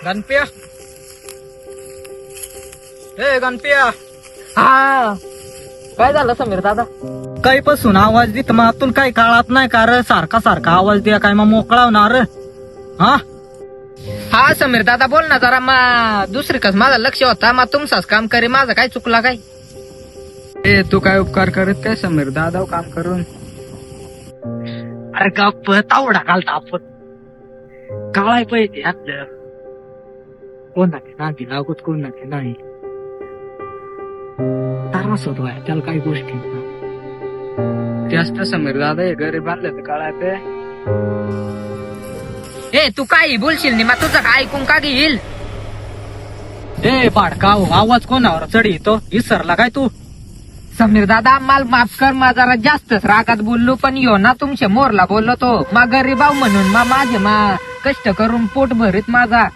गणप्या ए गणप्या. हा काय झालं समीर दादा? काही पासून आवाज देत मग तुला काही काळात नाही का रे? सारखा सारखा आवाज द्या काय मग मोकळा होणार हा? हा समीर दादा बोल ना जरा. मग दुसरीकच माझं लक्ष होता मग तुमचाच काम करे. माझं काय चुकला काय? ए तू काय उपकार करत काय समीर दादा काम करून? अरे गप्प तावडा घालता आपण काळाय पाहिजे आपलं. कोणाचे नाती लागत कोणाचे नाही त्रास होतो त्याला काही गोष्टी जास्त समीर दादा हे गरीब आणले तर काळाय पे. ए तू काही बोलशील नाही मग तुझं काय ऐकून का घेईल? ए पाडका आवाज कोणावर चढी येतो विसरला काय तू? समीर दादा मला माफ कर. मग जरा जास्तच रागात बोललो पण यो ना तुमच्या मोरला बोललो तो मग गरीबाव म्हणून मग माझे कष्ट करून पोट भरीत माझा.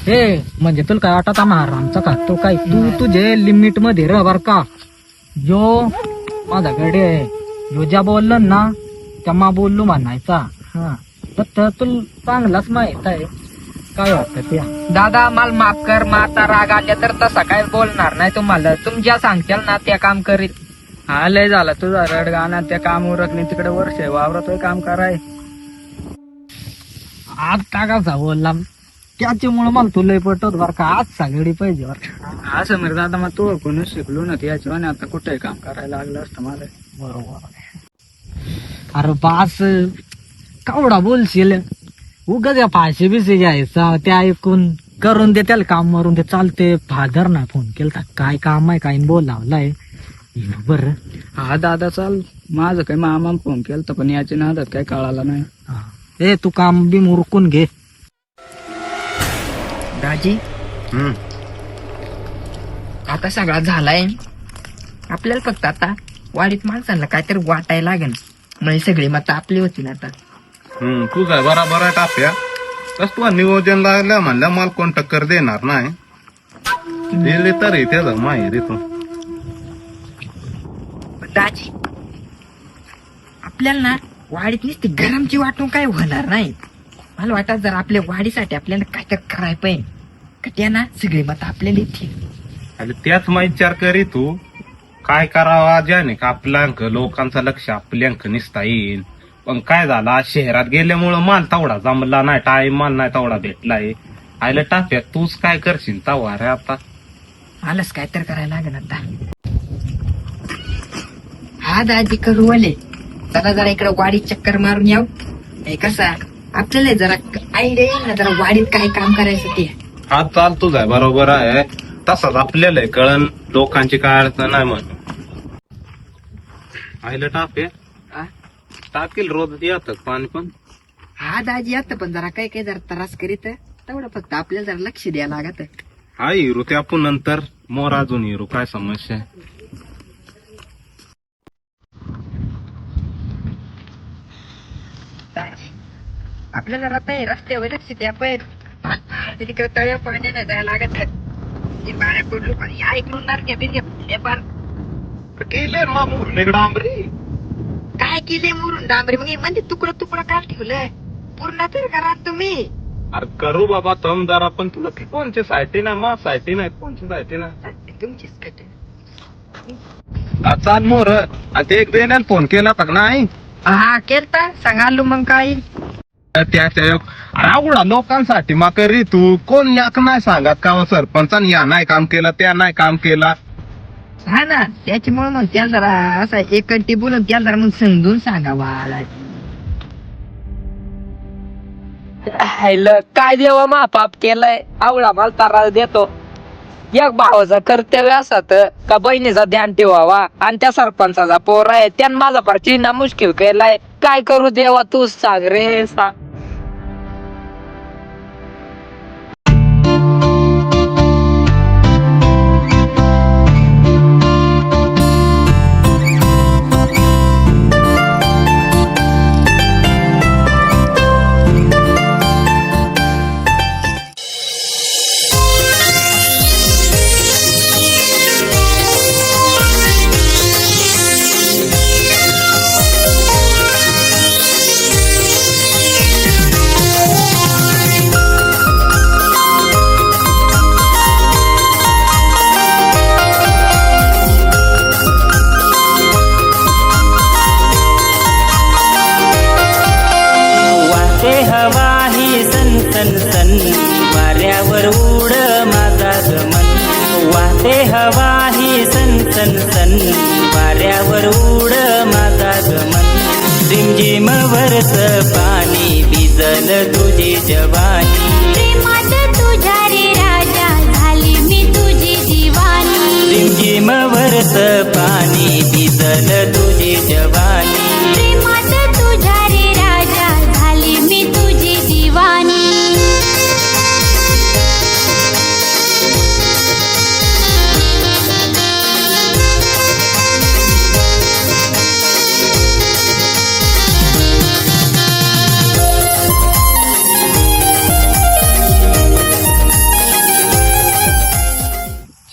हे म्हणजे तुला काय वाटत आमचा का तो काय तू तुझे लिमिट मध्ये रह बर का? जो माझा गडे जो ज्या बोललो ना त्या मा बोललो म्हणायचा. हा तर तुला चांगलाच माहित आहे काय वाटत त्या. दादा मला माफ कर. मग आता राग आल्या तर तसा काय बोलणार नाही तुम्हाला. तुमच्या सांगताल ना त्या काम करीत. हा लय झाला तुझा रडगाणा त्या काम उरकणे तिकडे वर्ष वावरतोय काम कराय. आज टाकाचा बोलला त्याच्यामुळे मला तुला पटत बर का आज सगळी पाहिजे बर का. हा समीर दादा मग तू कोणी शिकलो ना त्याच्याने आता कुठे काम करायला लागलं असतं मला. बरोबर. अरे बास कावडा बोलशील उगाच या फाशी बिशी घ्यायचा त्या ऐकून करून दे त्याला काम मारून ते चालते. फादर ना फोन केला काय काम आहे काय बोलावलाय बर. हा दादा चाल माझं काय मामा फोन केला पण याच्या नादात काय कळाला नाही. ए तू काम बी मुरकून घे. दाजी आता सगळा झालाय. आपल्याला फक्त आता वाडीत माणसांना काहीतरी वाटायला लागेल. म्हणजे सगळी मत आपली होती ना आता. तू काय बराबर आहे टाप्या. तस तू नियोजन लागलं म्हणलं मला कोण टक्कर देणार नाही. दिले तर त्याच माहिती तू. दाजी आपल्याला ना वाडीत नुसती गरमची वाटून काय होणार नाही. मला वाटत जर आपल्या वाडीसाठी आपल्याला काहीतरी करायला पाहिजे का त्या ना सगळी मत आपल्याला येतील. आणि त्याच माहिती विचार करी तू काय करावा ज्याने का आपल्याक लोकांचं लक्ष आपल्याक निसता येईल. पण काय झाला शहरात गेल्यामुळं माल तेवढा जमला नाही. टाइम माल नाही तेवढा भेटलाय. आयला टाप्या तूच काय करशील तवा रे आता. मलाच काहीतरी करायला लागेल आता. हा दाजी करू वाले चला जरा इकडे वाडीत चक्कर मारून याव. हे कसं आपल्याला जरा आयडिया येईल ना जरा वाडीत काय काम करायचं ते. हा चाल तुझा बरोबर आहे. तसाच आपल्याला कळण लोकांची काय अडचण नाही म्हणून. आयला टापे टाकेल रोज येतात पाणी पण. हा दाजी आता पण जरा काय काय जरा त्रास करीत तेवढं फक्त आपल्याला जरा लक्ष द्यायला लागत. हा हिरू ते आपण नंतर मोर अजून हिरू काय समस्या आहे. आपल्याला जरा ते रस्त्यावर लक्ष द्या पण तिकडे तळ्या पाण्याला जायला लागत. बाहेर पडलो पाणी ऐकून केले मग डांबरी काय केले मुरून डांबरी मग म्हणजे तुकडं तुकडं काय ठेवलंय पूर्ण तर करा तुम्ही. अरे करू बाबा तम जरा पण तुला कोणची सायटी नाही मग सायटी नाही कोणची सायटी नाही तुमचीच कट. चाल मोर ते एक देण्याला फोन केला तर नाही. हा केलता सांगालो मग काय त्याच्या आवडा लोकांसाठी मग करी तू कोण याक नाही सांगत का सरपंचाने या नाही काम केलं त्या नाही काम केला. हा ना त्याच्यामुळे मग त्याला जरा असा एकटी बोलून त्याला जरा मग समजून सांगावा. काय देवा मा पाप केलाय आवडा मला तारा देतो. एक भावाचा कर्तव्य असत का बहिणीचा ध्यान ठेवावा आणि त्या सरपंचाचा पोर आहे त्यानं माझा फार चिन्ह मुश्किल केलाय. काय करू देवा तूच सांग रे सांग. सनसन वाऱ्यावर उड माझा गमन रिमझिम वरस पाणी भिजल तुझी जवानी प्रेमात तुझ्या रे राजा झाली मी तुझी दिवानी रिमझिम वरस पाणी भिजल तुझी जवानी प्रेमात तुझ्या रे राजा झाली मी तुझी दिवानी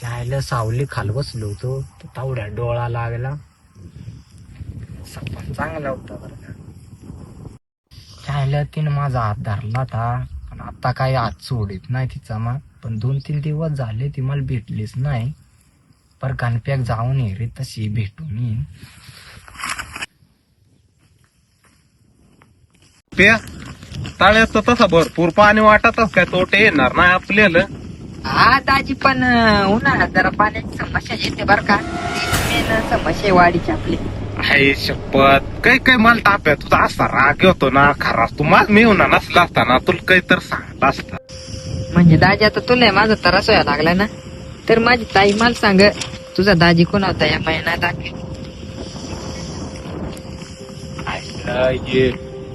चायला सावली खाल बसलो होतो तर तावड्या डोळा लागला सरपंच चांगला होता बरं का. चायला तिनं माझा हात धरला होता पण आता काही हात सोडित नाही तिचा मा पण 2-3 दिवस झाले ती मला भेटलीच नाही पर गणप्याक जाऊन ये रे तशी भेटून येईन. प्या तळ्यात तर तसा भरपूर पाणी वाटतच काय तोटे येणार नाही आपल्याला. हा दाजी पण उन्हाळ्यात जरा पाण्याची समस्या येते बर का मेन समस्या वाढीची आपली. हाय शपथ काही काही मला ताप्या तुझा असा राग येतो ना खरा तू मला मिळवणार नसला असता ना तुला काही तर सांगला असता. म्हणजे दाजी आता तुला माझा त्रास व्हायला लागला ना तर माझी ताई मला सांग तुझा दाजी कोण होता या महिन्यात दाखव.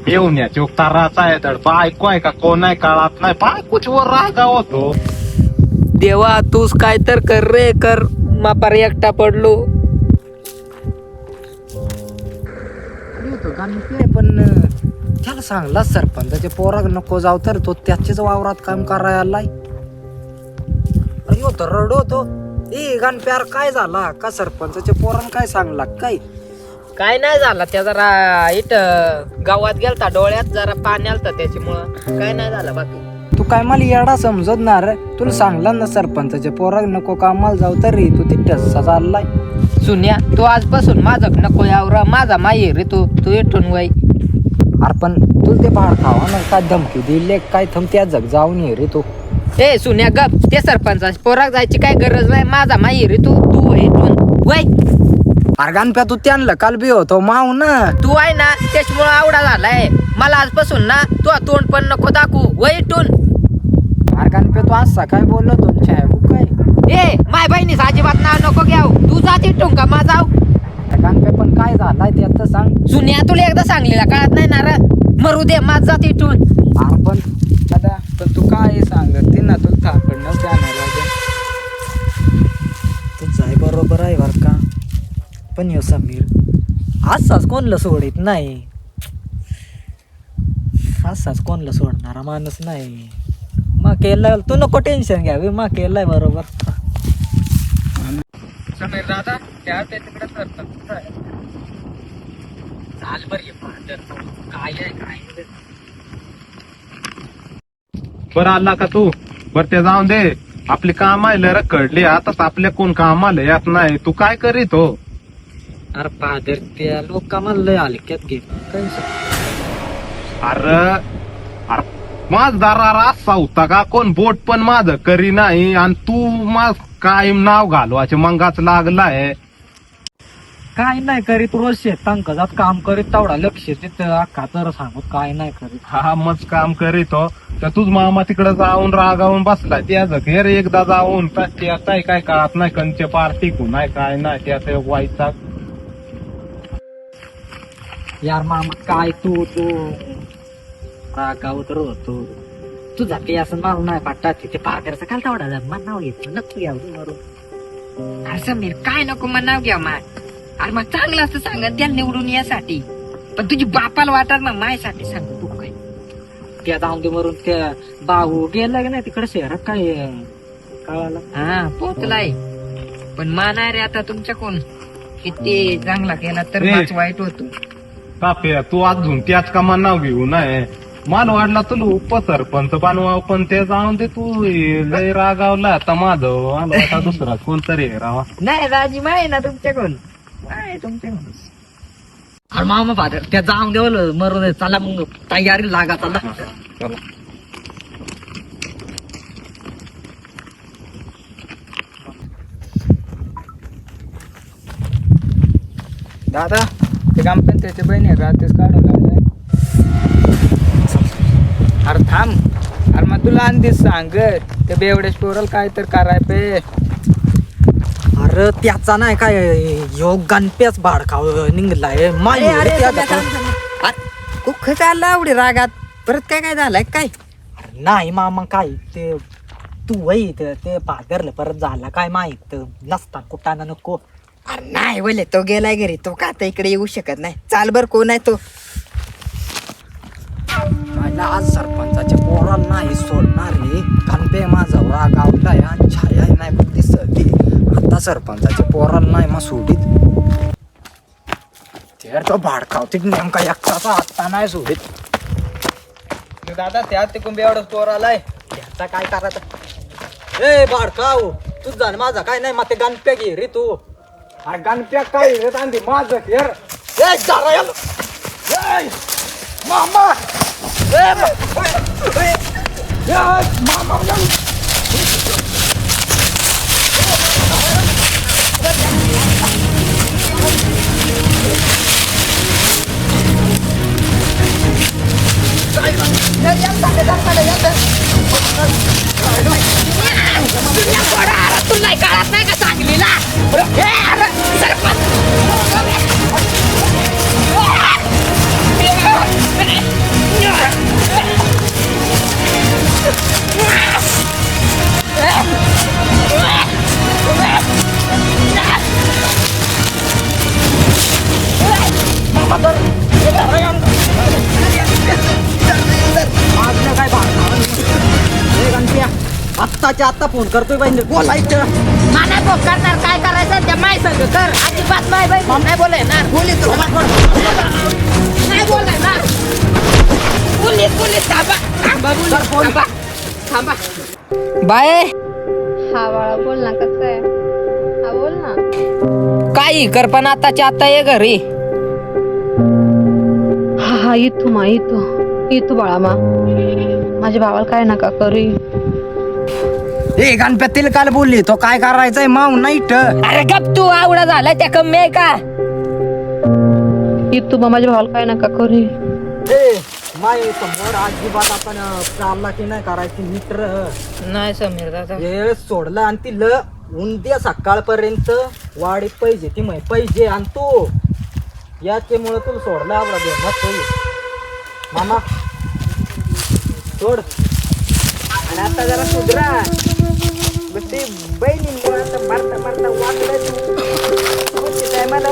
येऊन्याची ताराचा आहे तर बायको आहे का कोण आहे काळात नाही बायकोच वर रागा होतो. देवा तूच काय तर कर रे कर मापार एकटा पडलो. पण त्याला सांगला सरपंचाच्या पोराक नको जाऊ तर तो त्याच्याच वावरात काम करायला अरे होतो रडवतो ए गणप्यार काय झाला का सरपंचाच्या पोरान काय सांगला काय नाही झाला त्या जरा इथं गावात गेलता डोळ्यात जरा पाणी आलता त्याच्यामुळं काय नाही झालं बाकी. तू काय मला येडा समजणार तुला सांगला ना सरपंचाच्या पोराक नको कामाला जाऊ तरी तू तिथंच चाललाय. सुन्या तू आजपासून माझं नको यावर माझा माई रे तू इथून वय. अरे पण तुला ते बाहेर खावा ना काय धमकी दिले काय थमत्या जग जाऊन ये रे तू. ए सुन्या गप ते सरपंच पोराक जायची काय गरज नाही माझा माई रे तू वय इथून वय. अरे गणप्या तू त्यांना काल बी होतो माऊ ना तू आहे ना त्याच्यामुळे आवडा झालाय मला आजपासून ना तू तोंड पण नको दाखवू वय इथून. अरे गणप्या तू असा काय बोललो तुमच्या काय ए माय बहिणीच अजिबात नाव नको घ्याव तू जात इथून का माझा. गणप्या पण काय झालाय ते आता सांग. सुन्या तुला एकदा सांगलेला कळत नाही ना रे मरू दे माझ जात इथून. अरे पण दादा पण तू काय सांगत ते ना तुला थापडणं जाणार तुझं आहे बरोबर आहे बर का पण यो समीर असाच कोणला सोडित नाही असाच कोणला सोडणारा माणूस नाही. मग केलं तू नको टेन्शन घ्यावी मग केलंय बरोबर. समीर दादा त्या तिकडे सरपंच चाल बरं काय आहे काय बरं आला का तू बर ते जाऊन दे आपली काम आहे रखडली आता आपल्या कोण कामाला येत नाही तू काय करीत हो. अरे फादर त्या लोक मला लय हलक्यात घे काय अरे अरे माझ दारार असा होता का कोण बोट पण माझं करी नाही आणि तू माझ कायम नाव घालवायचे मंगाच लागलाय. काय नाही करीत रोज शेतांकजात काम करीत तेवढा लक्ष तिथं अख्खा तर सांगत काय नाही करीत. हा मग काम करीत हो तर तुझ मामा तिकडे जाऊन रागावून बसला त्या घेर एकदा जाऊन त्याचा काय काळात नाही कंचे पार टिकू नाही काय नाही त्याचा व्हायचा. यार मामा काय तू रागावत होतो तुझा काही असं मारू नाही पाठतात तिथे पाकरचा काल तेवढा मग नाव घेतलं नको यावं मारू. अरे समीर काय नको मग नाव घ्या माय. अरे मग चांगलं असतं सांगत त्याला निवडून यासाठी पण तुझी बापाला वाटत ना मायसाठी सांग तू काय. त्या जाऊन दे मरून त्या भाऊ गेला की नाही तिकडे शहरात काय कळालं. हा पोचलाय पण माना रे आता तुमच्या कोण किती चांगला केला तर ए. माझं वाईट होतो. ताप्या तू अजून त्याच कामा नाव घेऊ नये मला वाटला तुला उपसरपंच बनवाव पण ते जाऊन दे तू लय रागावला आता माझं आला आता दुसरा कोणतरी रावा. नाही राजी माय ना तुमच्या कोण काय तुमच्या कोण. अरे मामा फादर त्या जाऊन देवलं मरून चला मग तयारी लागा चला. दादा ते काम पण त्याच्या बहिणी रात्रीच काढून लागलाय. अरे थांब, अरे मग तुला आणखी सांग ते बेवड्याच पोरल काय तर कराय पे. अरे त्याचा नाही काय ह्यो गणप्याच भाडकाव निघलाय कुख चालला एवढी रागात परत काय काय झालंय काय? नाही मामा काय ते तू वही ते पादरलं परत झाला काय माहित नसता कुठाना नको. अरे नाही बोले तो गेलाय घरी, तो का आता इकडे येऊ शकत नाही. चाल बर कोण आहे तो? मला आज सरपंचाच्या पोराला नाही सोडणार रे. गणपे माझा रागावलाय आणि छाया नाही बघ दिसती. आता सरपंचाच्या पोराला नाही मग सोडीत. ते तो भाडकावती नेमका एकटाचा आत्ता नाही सोडीत. दादा त्यात ते कुंभे एवढंच पोर आलाय. त्याचा काय करायचं ए भाडकाव तू जाण माझा काय नाही मग ते गणप्या घे रे तू. हा गणप्या काय रे तांदी माझं घेर. ए जरा याला. ए, मामा ए, मामा तुला काळात नाही का सांगलीला? काय आत्ताच्या आत्ता फोन करतोय बहिणी बोलायचं. मला करणार काय करायचं त्या माय संग कर. अजिबात माय बाई नाही बोलायणार. नाही बोलायणार. पोलीस थांबा. बाय हा बाळा बोल ना, कसं आहे? हा बोल ना. काही कर पण आताच्या आता ये घरी. हा हा येतो बाळा मा. माझ्या भावाला काय नका करू. ए गणपतीला काल बोलली तो काय करायचंय माऊ नाईट. अरे गप तू, आवडा झाला त्या कमी आहे का? येतो बा, माझ्या भावाला काय नका करू. ए माय समोर अजिबात आपण चालला की नाही करायची मित्र. नाही समीर दादा. हे सोडलं आणि तिला उद्या सकाळपर्यंत वाढीत पाहिजे ती माहिती पाहिजे आणि तू याच्यामुळे तुला सोडला आवडा दे मस्त होईल मामा सोड. आणि आता जरा सुधरा. ते बहिणी मारता वाटलं मला.